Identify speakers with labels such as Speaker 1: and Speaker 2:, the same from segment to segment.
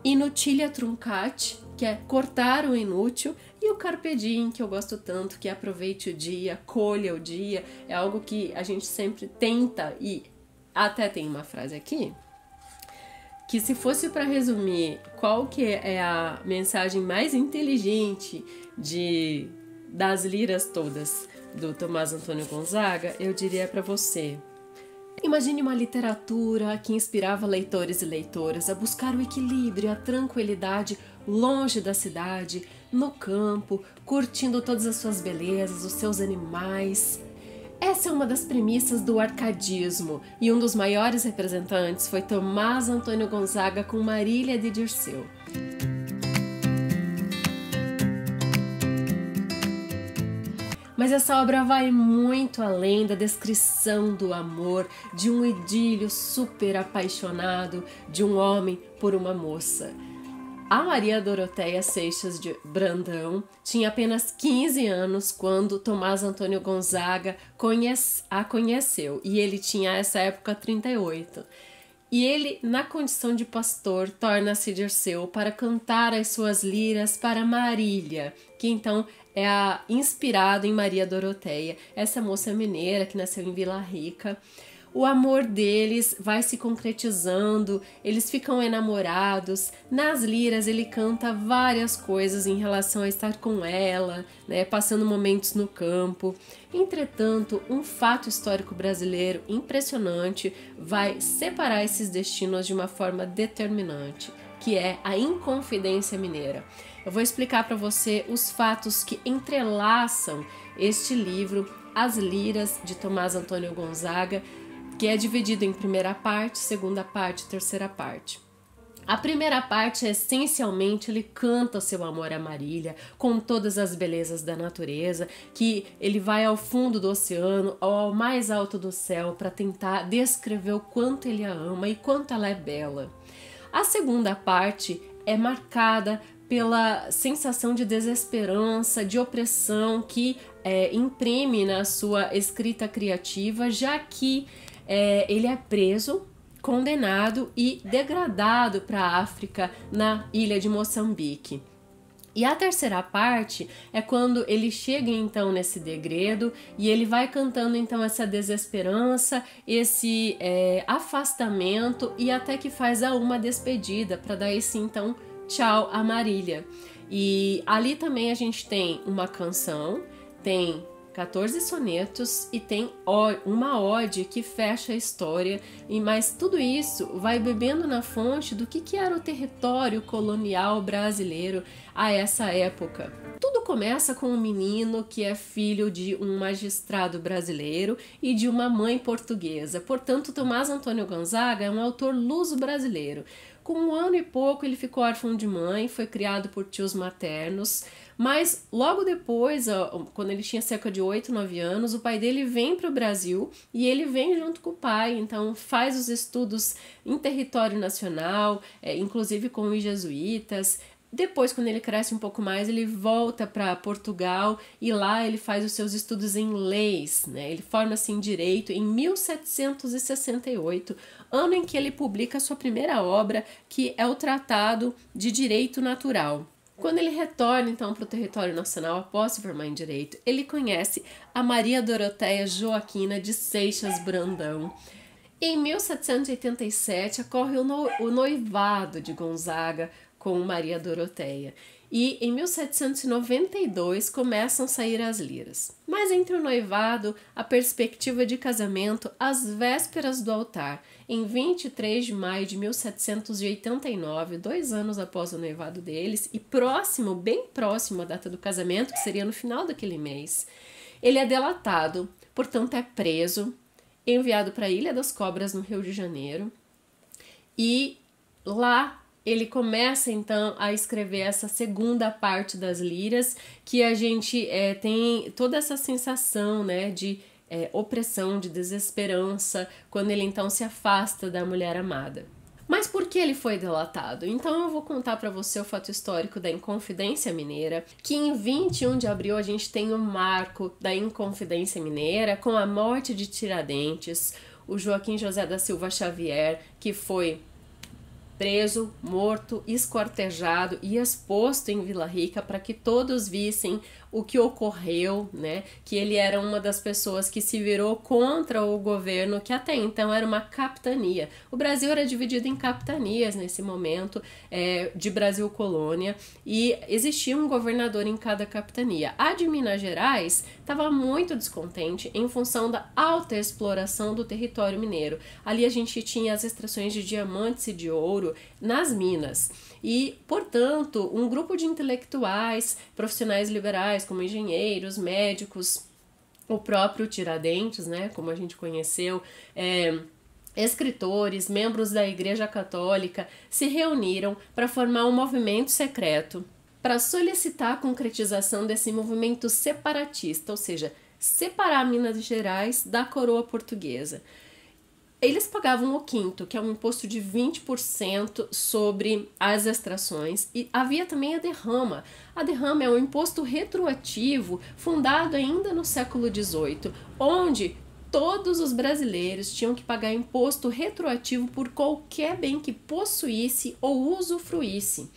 Speaker 1: Inutilia truncate, que é cortar o inútil, e o carpe diem, que eu gosto tanto, que é aproveite o dia, colha o dia, é algo que a gente sempre tenta, e até tem uma frase aqui, que se fosse para resumir qual que é a mensagem mais inteligente das liras todas do Tomás Antônio Gonzaga, eu diria para você: imagine uma literatura que inspirava leitores e leitoras a buscar o equilíbrio e a tranquilidade longe da cidade, no campo, curtindo todas as suas belezas, os seus animais. Essa é uma das premissas do arcadismo, e um dos maiores representantes foi Tomás Antônio Gonzaga com Marília de Dirceu. Mas essa obra vai muito além da descrição do amor, de um idílio super apaixonado de um homem por uma moça. A Maria Doroteia Seixas de Brandão tinha apenas 15 anos quando Tomás Antônio Gonzaga a conheceu, e ele tinha, nessa época, 38. E ele, na condição de pastor, torna-se Dirceu para cantar as suas liras para Marília, que então é inspirado em Maria Doroteia, essa moça mineira que nasceu em Vila Rica. O amor deles vai se concretizando, eles ficam enamorados. Nas liras ele canta várias coisas em relação a estar com ela, né, passando momentos no campo. Entretanto, um fato histórico brasileiro impressionante vai separar esses destinos de uma forma determinante, que é a Inconfidência Mineira. Eu vou explicar para você os fatos que entrelaçam este livro, As Liras, de Tomás Antônio Gonzaga, que é dividido em primeira parte, segunda parte e terceira parte. A primeira parte, essencialmente, ele canta o seu amor a Marília, com todas as belezas da natureza, que ele vai ao fundo do oceano, ao mais alto do céu, para tentar descrever o quanto ele a ama e quanto ela é bela. A segunda parte é marcada pela sensação de desesperança, de opressão que imprime na sua escrita criativa, já que ele é preso, condenado e degradado para a África, na ilha de Moçambique. E a terceira parte é quando ele chega então nesse degredo e ele vai cantando então essa desesperança, esse afastamento, e até que faz uma despedida para dar esse então tchau a Marília. E ali também a gente tem uma canção, tem 14 sonetos e tem uma ode que fecha a história, mas tudo isso vai bebendo na fonte do que era o território colonial brasileiro a essa época. Tudo começa com um menino que é filho de um magistrado brasileiro e de uma mãe portuguesa. Portanto, Tomás Antônio Gonzaga é um autor luso-brasileiro. Com 1 ano e pouco ele ficou órfão de mãe, foi criado por tios maternos, mas logo depois, quando ele tinha cerca de 8, 9 anos, o pai dele vem para o Brasil e ele vem junto com o pai, então faz os estudos em território nacional, inclusive com os jesuítas. Depois, quando ele cresce um pouco mais, ele volta para Portugal e lá ele faz os seus estudos em leis, né? Ele forma-se em direito em 1768, ano em que ele publica a sua primeira obra, que é o Tratado de Direito Natural. Quando ele retorna então para o território nacional após se formar em direito, ele conhece a Maria Doroteia Joaquina de Seixas Brandão. Em 1787 ocorre o noivado de Gonzaga com Maria Doroteia. E em 1792 começam a sair as liras. Mas entre o noivado, a perspectiva de casamento, às vésperas do altar, em 23 de maio de 1789, 2 anos após o noivado deles, e bem próximo à data do casamento, que seria no final daquele mês, ele é delatado, portanto é preso, enviado para a Ilha das Cobras, no Rio de Janeiro, e lá ele começa então a escrever essa segunda parte das liras, que a gente tem toda essa sensação, né, de opressão, de desesperança, quando ele então se afasta da mulher amada. Mas por que ele foi delatado? Então eu vou contar para você o fato histórico da Inconfidência Mineira, que em 21 de abril a gente tem o marco da Inconfidência Mineira com a morte de Tiradentes, o Joaquim José da Silva Xavier, que foi preso, morto, esquartejado e exposto em Vila Rica para que todos vissem o que ocorreu, né? Que ele era uma das pessoas que se virou contra o governo, que até então era uma capitania. O Brasil era dividido em capitanias nesse momento, de Brasil colônia, e existia um governador em cada capitania. A de Minas Gerais estava muito descontente em função da alta exploração do território mineiro. Ali a gente tinha as extrações de diamantes e de ouro nas minas. E, portanto, um grupo de intelectuais, profissionais liberais, como engenheiros, médicos, o próprio Tiradentes, né, como a gente conheceu, escritores, membros da Igreja Católica, se reuniram para formar um movimento secreto para solicitar a concretização desse movimento separatista, ou seja, separar Minas Gerais da coroa portuguesa. Eles pagavam o quinto, que é um imposto de 20% sobre as extrações, e havia também a derrama. A derrama é um imposto retroativo fundado ainda no século XVIII, onde todos os brasileiros tinham que pagar imposto retroativo por qualquer bem que possuísse ou usufruísse.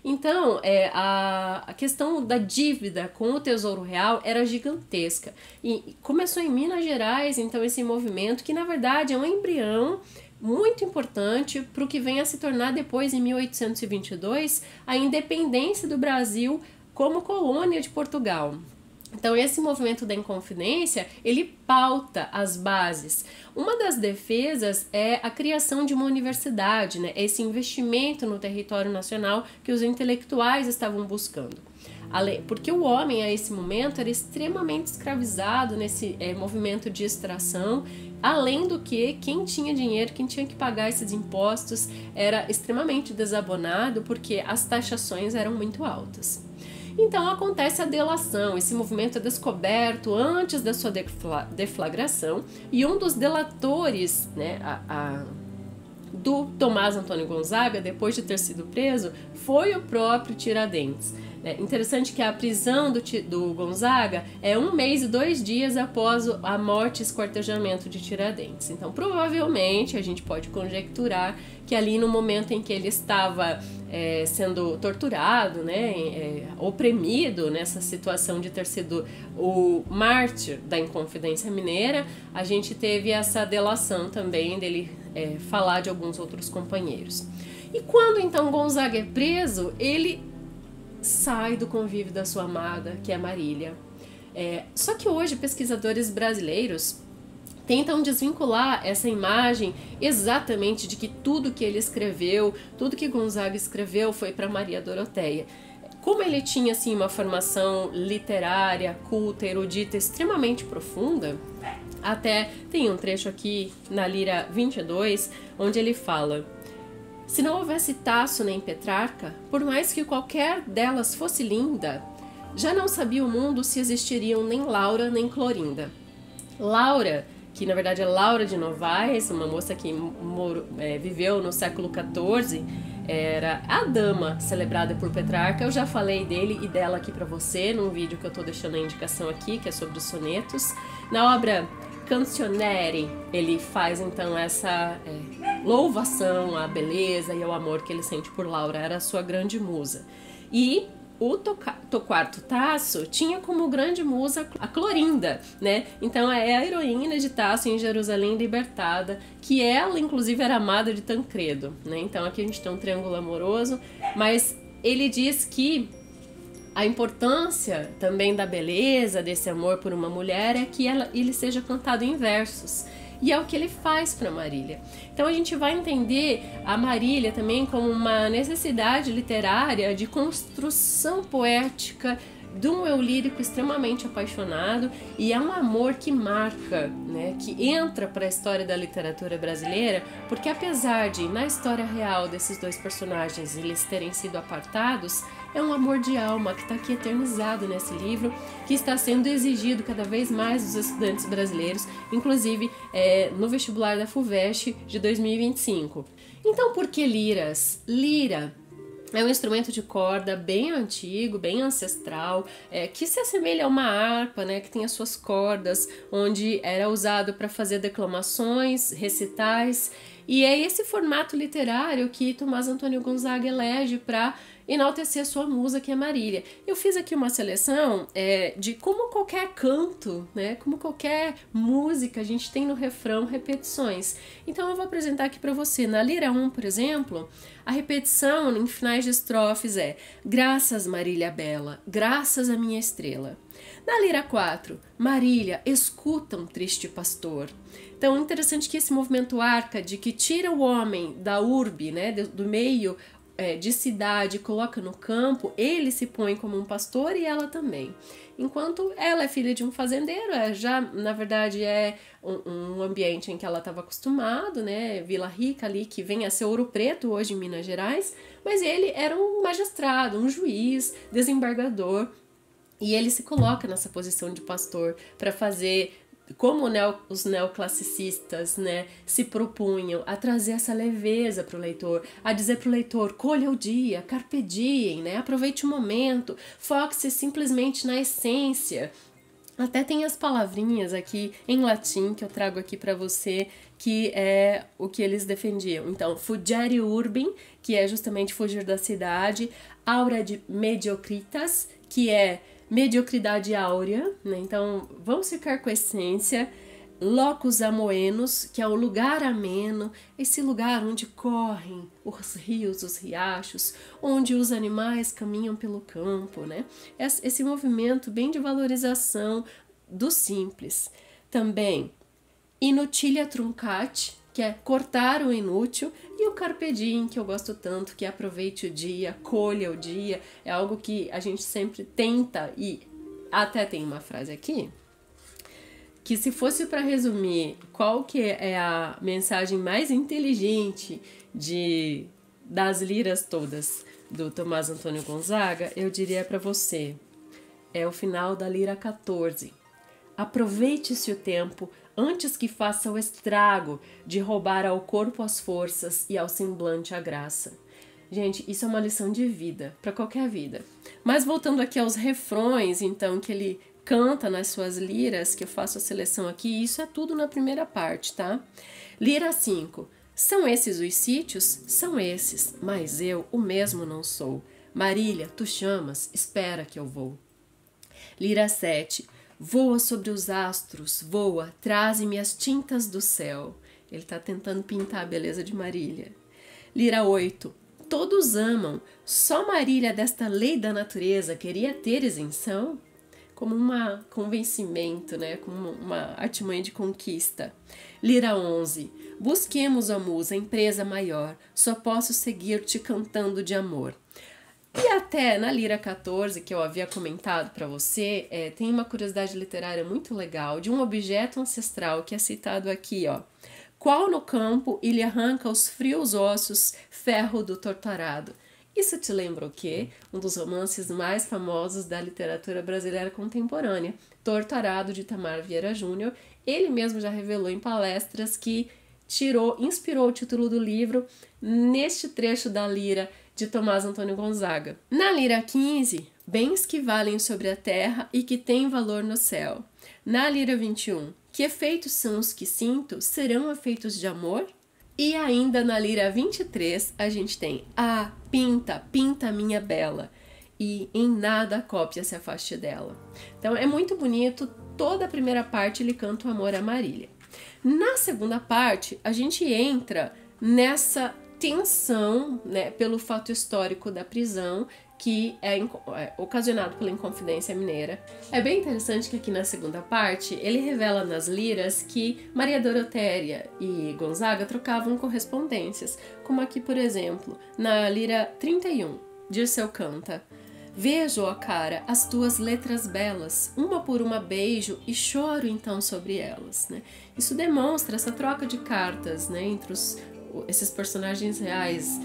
Speaker 1: Então, a questão da dívida com o Tesouro Real era gigantesca. E começou em Minas Gerais, então, esse movimento, que na verdade é um embrião muito importante para o que vem a se tornar depois, em 1822, a independência do Brasil como colônia de Portugal. Então, esse movimento da Inconfidência, ele pauta as bases. Uma das defesas é a criação de uma universidade, né? Esse investimento no território nacional que os intelectuais estavam buscando. Porque o homem, a esse momento, era extremamente escravizado nesse movimento de extração, além do que quem tinha dinheiro, quem tinha que pagar esses impostos, era extremamente desabonado, porque as taxações eram muito altas. Então acontece a delação, esse movimento é descoberto antes da sua deflagração, e um dos delatores, né, do Tomás Antônio Gonzaga, depois de ter sido preso, foi o próprio Tiradentes. É interessante que a prisão do Gonzaga é 1 mês e 2 dias após a morte e esquartejamento de Tiradentes. Então, provavelmente, a gente pode conjecturar que ali no momento em que ele estava sendo torturado, né, oprimido nessa situação de ter sido o mártir da Inconfidência Mineira, a gente teve essa delação também dele falar de alguns outros companheiros. E quando então Gonzaga é preso, ele sai do convívio da sua amada, que é Marília. Só que hoje pesquisadores brasileiros tentam desvincular essa imagem exatamente de que tudo que ele escreveu, tudo que Gonzaga escreveu foi para Maria Doroteia. Como ele tinha assim, uma formação literária, culta, erudita, extremamente profunda, até tem um trecho aqui na Lira 22, onde ele fala: se não houvesse Tasso nem Petrarca, por mais que qualquer delas fosse linda, já não sabia o mundo se existiriam nem Laura nem Clorinda. Laura, que na verdade é Laura de Novaes, uma moça que viveu no século XIV, era a dama celebrada por Petrarca. Eu já falei dele e dela aqui para você, num vídeo que eu estou deixando a indicação aqui, que é sobre os sonetos. Na obra Canzoniere, ele faz então essa louvação à beleza e ao amor que ele sente por Laura, era a sua grande musa. E o Torquato Tasso tinha como grande musa a Clorinda, né? Então é a heroína de Tasso em Jerusalém Libertada, que ela inclusive era amada de Tancredo, né? Então aqui a gente tem um triângulo amoroso, mas ele diz que a importância também da beleza, desse amor por uma mulher, é que ele seja cantado em versos. E é o que ele faz para Marília. Então a gente vai entender a Marília também como uma necessidade literária de construção poética de um eu lírico extremamente apaixonado, e é um amor que marca, né, que entra para a história da literatura brasileira, porque apesar de, na história real desses dois personagens, eles terem sido apartados, é um amor de alma que está aqui eternizado nesse livro, que está sendo exigido cada vez mais dos estudantes brasileiros, inclusive no vestibular da FUVEST de 2025. Então, por que liras? Lira é um instrumento de corda bem antigo, bem ancestral, que se assemelha a uma harpa, né, que tem as suas cordas, onde era usado para fazer declamações, recitais, E é esse formato literário que Tomás Antônio Gonzaga elege para enaltecer a sua musa, que é Marília. Eu fiz aqui uma seleção de como qualquer canto, né, como qualquer música, a gente tem no refrão repetições. Então eu vou apresentar aqui para você. Na Lira 1, por exemplo, a repetição em finais de estrofes é: graças, Marília bela, graças a minha estrela. Na Lira 4, Marília, escuta um triste pastor. Então é interessante que esse movimento árcade, que tira o homem da urbe, né, do meio de cidade, coloca no campo, ele se põe como um pastor e ela também. Enquanto ela é filha de um fazendeiro, já na verdade é um ambiente em que ela estava acostumado, né, Vila Rica ali, que vem a ser Ouro Preto hoje em Minas Gerais, mas ele era um magistrado, um juiz, desembargador, e ele se coloca nessa posição de pastor para fazer, como os neoclassicistas, né, se propunham a trazer essa leveza para o leitor, a dizer para o leitor: colha o dia, carpe diem, né, aproveite o momento, foque-se simplesmente na essência. Até tem as palavrinhas aqui em latim que eu trago aqui para você, que é o que eles defendiam. Então, fugere urbem, que é justamente fugir da cidade, aura de mediocritas, que é mediocridade áurea, né? Então vamos ficar com a essência. Locus amoenos, que é o lugar ameno, esse lugar onde correm os rios, os riachos, onde os animais caminham pelo campo, né? Esse movimento bem de valorização do simples. Também inutilia truncate, que é cortar o inútil, e o carpe diem, que eu gosto tanto, que é aproveite o dia, colha o dia, é algo que a gente sempre tenta, e até tem uma frase aqui, que se fosse para resumir qual que é a mensagem mais inteligente das liras todas do Tomás Antônio Gonzaga, eu diria para você, é o final da Lira 14. Aproveite-se o tempo antes que faça o estrago de roubar ao corpo as forças e ao semblante a graça. Gente, isso é uma lição de vida, para qualquer vida. Mas voltando aqui aos refrões, então, que ele canta nas suas liras, que eu faço a seleção aqui, isso é tudo na primeira parte, tá? Lira 5. São esses os sítios? São esses, mas eu o mesmo não sou. Marília, tu chamas, espera que eu vou. Lira 7. Voa sobre os astros, voa, traze-me as tintas do céu. Ele está tentando pintar a beleza de Marília. Lira 8. Todos amam, só Marília desta lei da natureza queria ter isenção? Como um convencimento, né? Como uma artimanha de conquista. Lira 11. Busquemos, ó musa, empresa maior, só posso seguir-te cantando de amor. E até na Lira 14, que eu havia comentado para você, tem uma curiosidade literária muito legal de um objeto ancestral que é citado aqui, ó. Qual no campo ele arranca os frios ossos, ferro do torturado. Isso te lembra o quê? Um dos romances mais famosos da literatura brasileira contemporânea, Torturado, de Itamar Vieira Júnior. Ele mesmo já revelou em palestras que inspirou o título do livro neste trecho da Lira de Tomás Antônio Gonzaga. Na Lira 15, bens que valem sobre a terra e que têm valor no céu. Na Lira 21, que efeitos são os que sinto, serão efeitos de amor? E ainda na Lira 23, a gente tem: ah, pinta, pinta minha bela, e em nada a cópia se afaste dela. Então é muito bonito, toda a primeira parte ele canta o amor a Marília. Na segunda parte, a gente entra nessa tensão, né, pelo fato histórico da prisão, que é ocasionado pela Inconfidência Mineira. É bem interessante que aqui na segunda parte ele revela nas liras que Maria Dorotéia e Gonzaga trocavam correspondências, como aqui, por exemplo, na Lira 31, Dirceu canta: vejo, ó cara, as tuas letras belas, uma por uma beijo e choro então sobre elas, né? Isso demonstra essa troca de cartas, né, entre esses personagens reais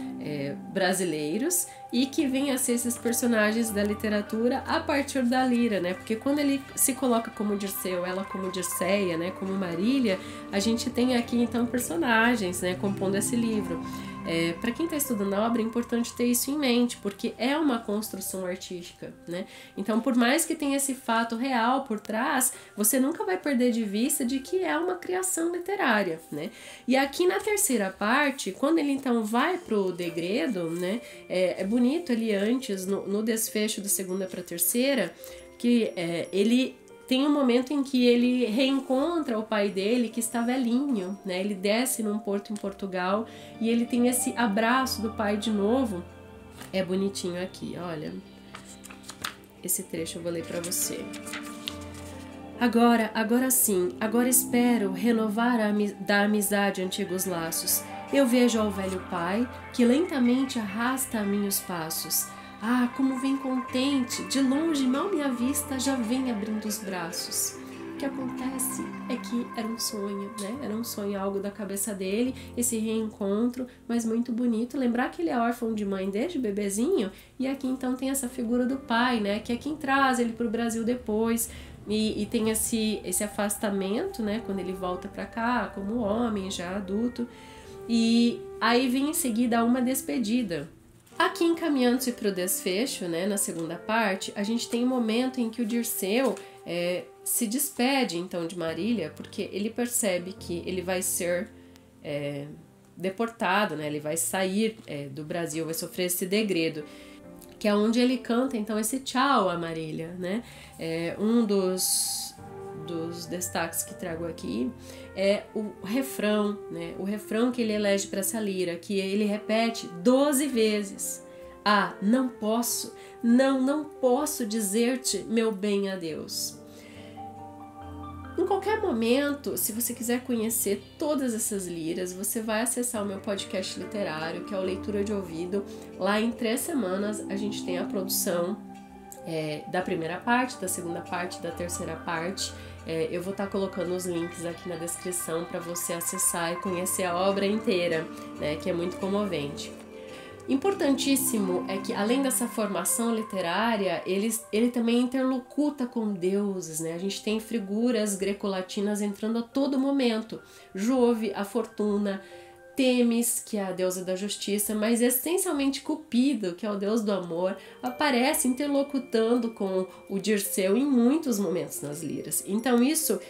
Speaker 1: brasileiros e que vêm a ser esses personagens da literatura a partir da Lira, né? Porque quando ele se coloca como Dirceu, ela como Dirceia, né, como Marília, a gente tem aqui então personagens, né, compondo esse livro. Para quem está estudando a obra, é importante ter isso em mente, porque é uma construção artística, né? Então, por mais que tenha esse fato real por trás, você nunca vai perder de vista de que é uma criação literária, né? E aqui na terceira parte, quando ele então vai pro degredo, né? É bonito ali antes, no desfecho da segunda para a terceira, que ele tem um momento em que ele reencontra o pai dele, que está velhinho, né? Ele desce num porto em Portugal e ele tem esse abraço do pai de novo. É bonitinho aqui, olha. Esse trecho eu vou ler para você. Agora sim, agora espero renovar da amizade antigos laços. Eu vejo ao velho pai, que lentamente arrasta a mim os passos. Ah, como vem contente, de longe mal me avista, já vem abrindo os braços. O que acontece é que era um sonho, né? Era um sonho, algo da cabeça dele, esse reencontro, mas muito bonito. Lembrar que ele é órfão de mãe desde bebezinho, e aqui então tem essa figura do pai, né? Que é quem traz ele para o Brasil depois, e tem esse afastamento, né? Quando ele volta para cá, como homem, já adulto. E aí vem em seguida uma despedida. Aqui, encaminhando-se para o desfecho, né, na segunda parte, a gente tem um momento em que o Dirceu se despede, então, de Marília, porque ele percebe que ele vai ser deportado, né, ele vai sair do Brasil, vai sofrer esse degredo, que é onde ele canta, então, esse tchau a Marília, né? Um dos destaques que trago aqui é o refrão, né? O refrão que ele elege para essa lira, que ele repete 12 vezes. Ah, não posso dizer-te meu bem adeus. Em qualquer momento, se você quiser conhecer todas essas liras, você vai acessar o meu podcast literário, que é o Leitura de Ouvido. Lá em 3 semanas a gente tem a produção da primeira parte, da segunda parte, da terceira parte. Eu vou estar colocando os links aqui na descrição para você acessar e conhecer a obra inteira, né, que é muito comovente. Importantíssimo é que, além dessa formação literária, ele também interlocuta com deuses, né? A gente tem figuras grecolatinas entrando a todo momento. Jove, a Fortuna, Temis, que é a deusa da justiça, mas essencialmente Cupido, que é o deus do amor, aparece interlocutando com o Dirceu em muitos momentos nas liras. Então isso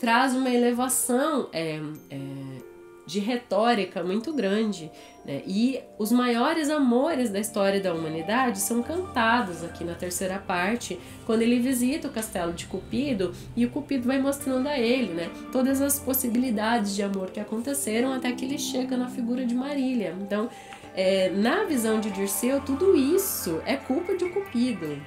Speaker 1: traz uma elevação de retórica muito grande, né? E os maiores amores da história da humanidade são cantados aqui na terceira parte, quando ele visita o castelo de Cupido e o Cupido vai mostrando a ele, né, todas as possibilidades de amor que aconteceram até que ele chega na figura de Marília. Então, na visão de Dirceu, tudo isso é culpa de Cupido,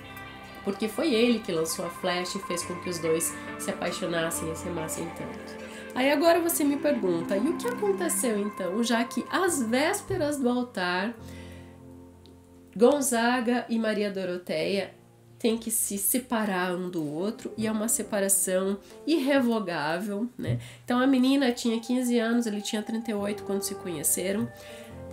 Speaker 1: porque foi ele que lançou a flecha e fez com que os dois se apaixonassem e se amassem tanto. Aí agora você me pergunta, e o que aconteceu então, já que às vésperas do altar, Gonzaga e Maria Doroteia têm que se separar um do outro, e é uma separação irrevogável, né? Então a menina tinha 15 anos, ele tinha 38 quando se conheceram.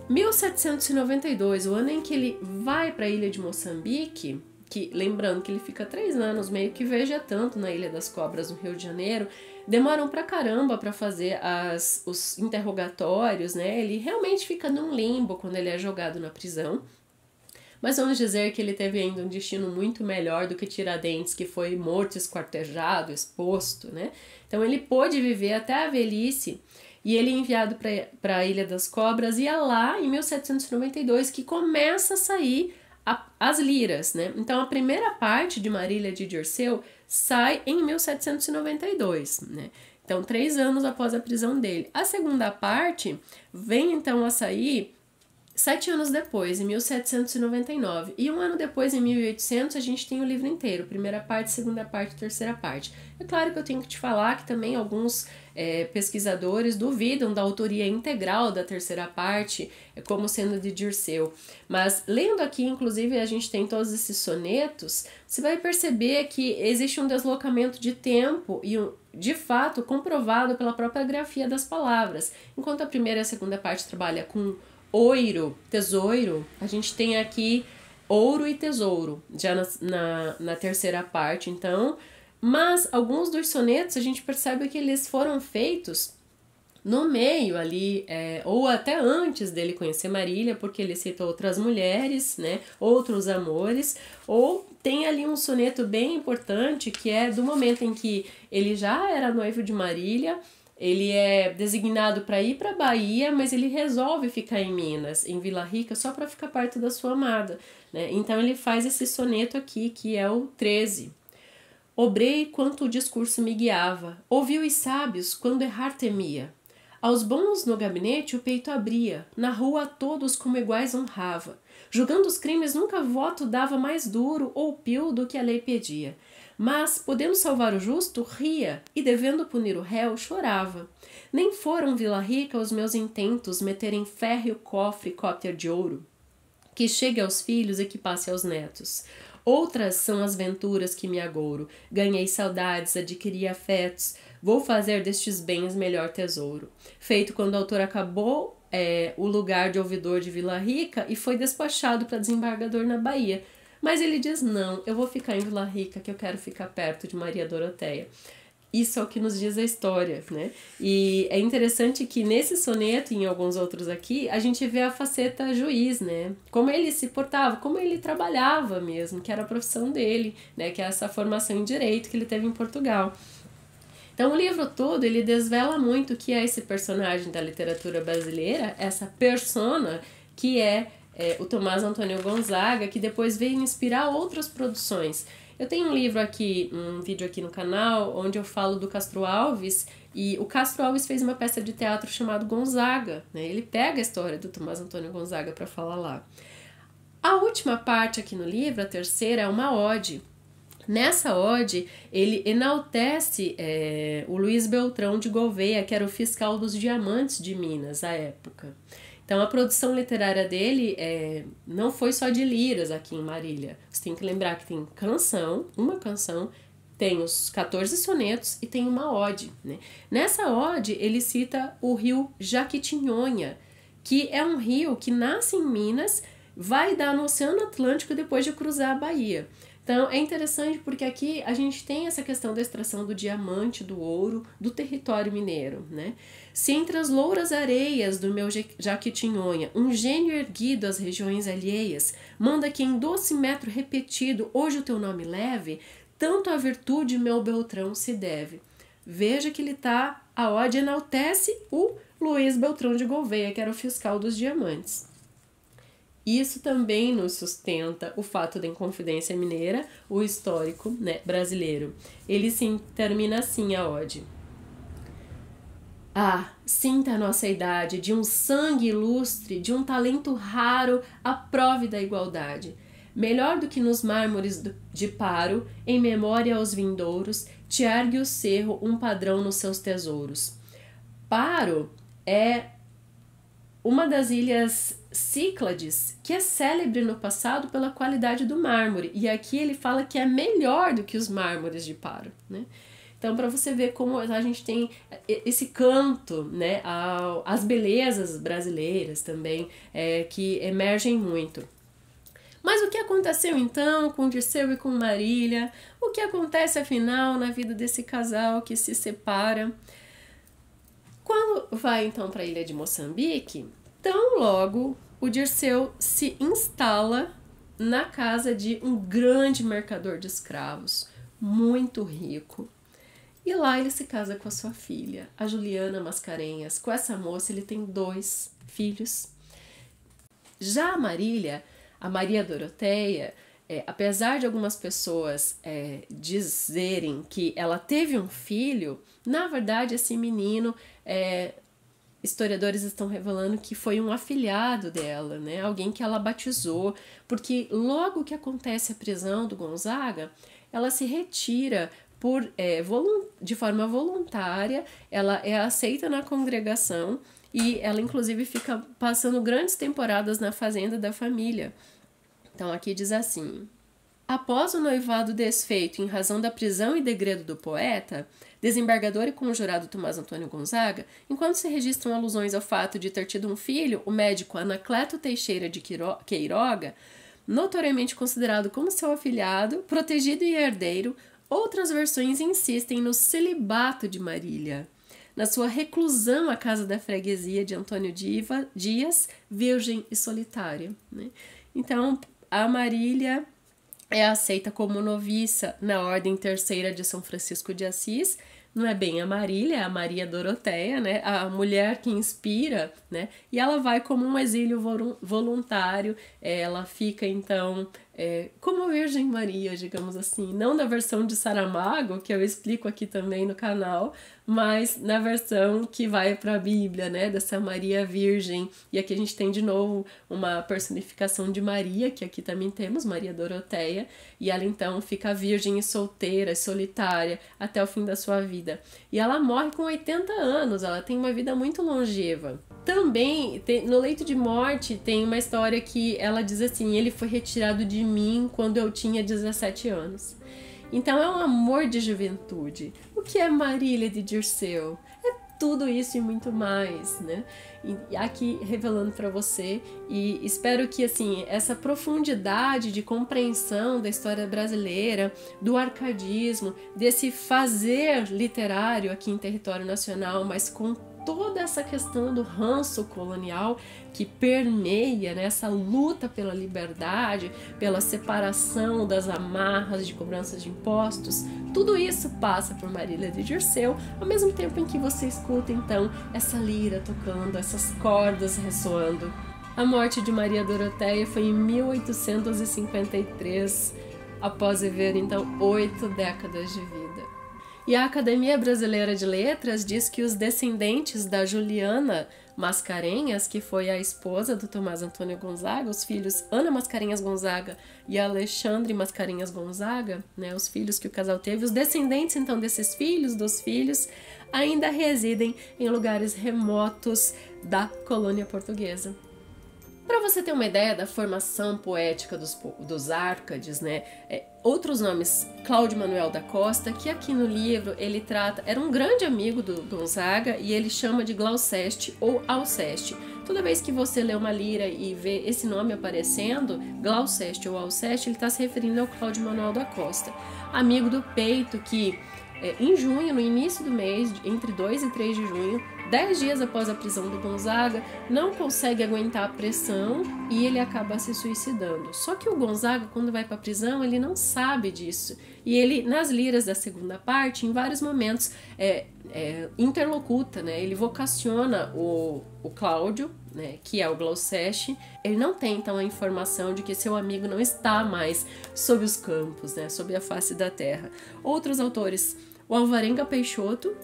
Speaker 1: 1792, o ano em que ele vai para a ilha de Moçambique, que lembrando que ele fica 3 anos meio que vegetando na Ilha das Cobras, no Rio de Janeiro, demoram pra caramba para fazer os interrogatórios, né? Ele realmente fica num limbo quando ele é jogado na prisão. Mas vamos dizer que ele teve ainda um destino muito melhor do que Tiradentes, que foi morto, esquartejado, exposto, né? Então ele pôde viver até a velhice, e ele é enviado para a Ilha das Cobras, e é lá, em 1792, que começa a sair as liras, né? Então a primeira parte de Marília de Dirceu sai em 1792, né? Então 3 anos após a prisão dele. A segunda parte vem então a sair 7 anos depois, em 1799. E 1 ano depois, em 1800, a gente tem o livro inteiro. Primeira parte, segunda parte, terceira parte. É claro que eu tenho que te falar que também alguns pesquisadores duvidam da autoria integral da terceira parte, como sendo de Dirceu. Mas lendo aqui, inclusive, a gente tem todos esses sonetos, você vai perceber que existe um deslocamento de tempo e de fato comprovado pela própria grafia das palavras. Enquanto a primeira e a segunda parte trabalha com oiro, tesouro, a gente tem aqui ouro e tesouro, já na terceira parte, então. Mas alguns dos sonetos a gente percebe que eles foram feitos No meio ali, ou até antes dele conhecer Marília, porque ele cita outras mulheres, né, outros amores, ou tem ali um soneto bem importante que é do momento em que ele já era noivo de Marília, ele é designado para ir para Bahia, mas ele resolve ficar em Minas, em Vila Rica, só para ficar perto da sua amada, né? Então ele faz esse soneto aqui, que é o 13. Obrei quanto o discurso me guiava, ouvi os sábios quando errar temia. Aos bons no gabinete o peito abria, na rua a todos como iguais honrava. Julgando os crimes nunca voto dava mais duro ou pio do que a lei pedia. Mas, podendo salvar o justo, ria, e devendo punir o réu, chorava. Nem foram Vila Rica os meus intentos meter em férreo cofre cópter de ouro, que chegue aos filhos e que passe aos netos. Outras são as venturas que me agouro. Ganhei saudades, adquiri afetos. Vou fazer destes bens melhor tesouro. Feito quando o autor acabou o lugar de ouvidor de Vila Rica e foi despachado para desembargador na Bahia. Mas ele diz, não, eu vou ficar em Vila Rica, que eu quero ficar perto de Maria Doroteia. Isso é o que nos diz a história, né? E é interessante que nesse soneto e em alguns outros aqui, a gente vê a faceta juiz, né? Como ele se portava, como ele trabalhava mesmo, que era a profissão dele, né? Que é essa formação em direito que ele teve em Portugal. Então o livro todo, ele desvela muito o que é esse personagem da literatura brasileira, essa persona que é o Tomás Antônio Gonzaga, que depois veio inspirar outras produções. Eu tenho um livro aqui, um vídeo aqui no canal, onde eu falo do Castro Alves, e o Castro Alves fez uma peça de teatro chamada Gonzaga, né? Ele pega a história do Tomás Antônio Gonzaga para falar lá. A última parte aqui no livro, a terceira, é uma ode. Nessa ode, ele enaltece o Luiz Beltrão de Gouveia, que era o fiscal dos diamantes de Minas à época. Então, a produção literária dele não foi só de liras aqui em Marília. Você tem que lembrar que tem uma canção, tem os 14 sonetos e tem uma ode, né? Nessa ode, ele cita o rio Jaquitinhonha, que é um rio que nasce em Minas, vai dar no Oceano Atlântico depois de cruzar a Bahia. Então, é interessante porque aqui a gente tem essa questão da extração do diamante, do ouro, do território mineiro, né? Se entre as louras areias do meu Jaquitinhonha, um gênio erguido às regiões alheias, manda que em doce metro repetido hoje o teu nome leve, tanto a virtude meu Beltrão se deve. Veja que a ode enaltece o Luiz Beltrão de Gouveia, que era o fiscal dos diamantes. Isso também nos sustenta o fato da Inconfidência Mineira, o histórico, né, brasileiro. Ele termina assim a ode. Ah, sinta a nossa idade, de um sangue ilustre, de um talento raro, a prove da igualdade. Melhor do que nos mármores de Paro, em memória aos vindouros, te ergue o cerro um padrão nos seus tesouros. Paro é uma das ilhas Cíclades, que é célebre no passado pela qualidade do mármore. E aqui ele fala que é melhor do que os mármores de Paro, né? Então, para você ver como a gente tem esse canto, né, às belezas brasileiras também, que emergem muito. Mas o que aconteceu então com Dirceu e com Marília? O que acontece afinal na vida desse casal que se separa? Quando vai então para a ilha de Moçambique, tão logo o Dirceu se instala na casa de um grande mercador de escravos, muito rico. E lá ele se casa com a sua filha, a Juliana Mascarenhas. Com essa moça ele tem 2 filhos. Já a Marília, a Maria Doroteia, apesar de algumas pessoas dizerem que ela teve um filho, na verdade esse menino, historiadores estão revelando que foi um afilhado dela, né? Alguém que ela batizou, porque logo que acontece a prisão do Gonzaga, ela se retira de forma voluntária, ela é aceita na congregação e ela inclusive fica passando grandes temporadas na fazenda da família. Então aqui diz assim: após o noivado desfeito em razão da prisão e degredo do poeta, desembargador e conjurado Tomás Antônio Gonzaga, enquanto se registram alusões ao fato de ter tido um filho, o médico Anacleto Teixeira de Queiroga, notoriamente considerado como seu afilhado, protegido e herdeiro, outras versões insistem no celibato de Marília. na sua reclusão à casa da freguesia de Antônio Dias, virgem e solitária, né? Então, a Marília é aceita como noviça na Ordem Terceira de São Francisco de Assis. Não é bem a Marília, é a Maria Doroteia, né? A mulher que inspira, né? E ela vai como um exílio voluntário, ela fica então como Virgem Maria, digamos assim, não na versão de Saramago, que eu explico aqui também no canal, mas na versão que vai para a Bíblia, né, dessa Maria Virgem. E aqui a gente tem de novo uma personificação de Maria, que aqui também temos, Maria Doroteia, e ela então fica virgem e solteira, solitária, até o fim da sua vida. E ela morre com 80 anos, ela tem uma vida muito longeva. Também, no leito de morte, tem uma história que ela diz assim: ele foi retirado de mim quando eu tinha 17 anos. Então é um amor de juventude. O que é Marília de Dirceu? É tudo isso e muito mais, né? E aqui revelando para você, e espero que assim essa profundidade de compreensão da história brasileira, do arcadismo, desse fazer literário aqui em território nacional, mas com toda essa questão do ranço colonial que permeia, né, essa luta pela liberdade, pela separação das amarras de cobrança de impostos, tudo isso passa por Marília de Dirceu, ao mesmo tempo em que você escuta então essa lira tocando, essas cordas ressoando. A morte de Maria Doroteia foi em 1853, após viver então 8 décadas de vida. E a Academia Brasileira de Letras diz que os descendentes da Juliana Mascarenhas, que foi a esposa do Tomás Antônio Gonzaga, os filhos Ana Mascarenhas Gonzaga e Alexandre Mascarenhas Gonzaga, né, os filhos que o casal teve, os descendentes então desses filhos, dos filhos, ainda residem em lugares remotos da colônia portuguesa. Para você ter uma ideia da formação poética dos Árcades, né? Outros nomes, Cláudio Manuel da Costa, que aqui no livro ele trata, era um grande amigo do Gonzaga e ele chama de Glouceste ou Alceste. Toda vez que você lê uma lira e vê esse nome aparecendo, Glouceste ou Alceste, ele está se referindo ao Cláudio Manuel da Costa, amigo do peito que em junho, no início do mês, entre 2 e 3 de junho, 10 dias após a prisão do Gonzaga, não consegue aguentar a pressão e ele acaba se suicidando. Só que o Gonzaga, quando vai para a prisão, ele não sabe disso. E ele, nas liras da segunda parte, em vários momentos, interlocuta, né? Ele vocaciona o Cláudio, né, que é o Glouceste. Ele não tem, então, a informação de que seu amigo não está mais sob os campos, né, sob a face da terra. Outros autores, o Alvarenga Peixoto,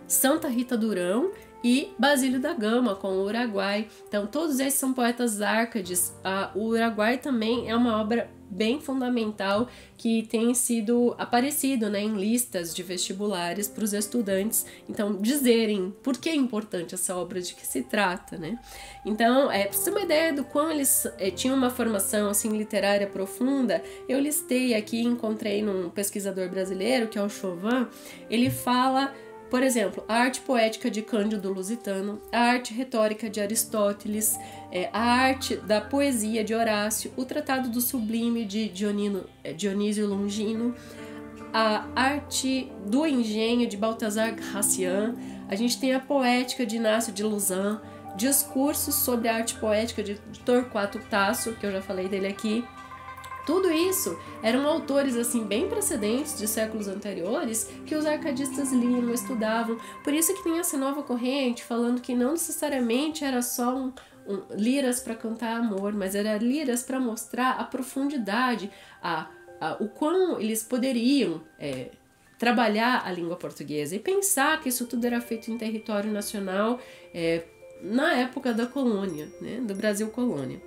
Speaker 1: Santa Rita Durão e Basílio da Gama, com o Uruguai. Então, todos esses são poetas árcades. O Uruguai também é uma obra bem fundamental que tem sido aparecido, né, em listas de vestibulares para os estudantes, então, dizerem por que é importante essa obra, de que se trata, né? Então, para você ter uma ideia do quão eles tinham uma formação assim, literária profunda, eu listei aqui, encontrei num pesquisador brasileiro, que é o Chauvin, ele fala, por exemplo, a arte poética de Cândido Lusitano, a arte retórica de Aristóteles, a arte da poesia de Horácio, o Tratado do Sublime de Dionísio Longino, a arte do engenho de Balthazar Gracian, a gente tem a poética de Inácio de Lausanne, discursos sobre a arte poética de Torquato Tasso, que eu já falei dele aqui. Tudo isso eram autores assim bem precedentes de séculos anteriores que os arcadistas liam, estudavam. Por isso que tem essa nova corrente falando que não necessariamente era só liras para cantar amor, mas era liras para mostrar a profundidade, o quão eles poderiam trabalhar a língua portuguesa e pensar que isso tudo era feito em território nacional na época da colônia, né, do Brasil colônia.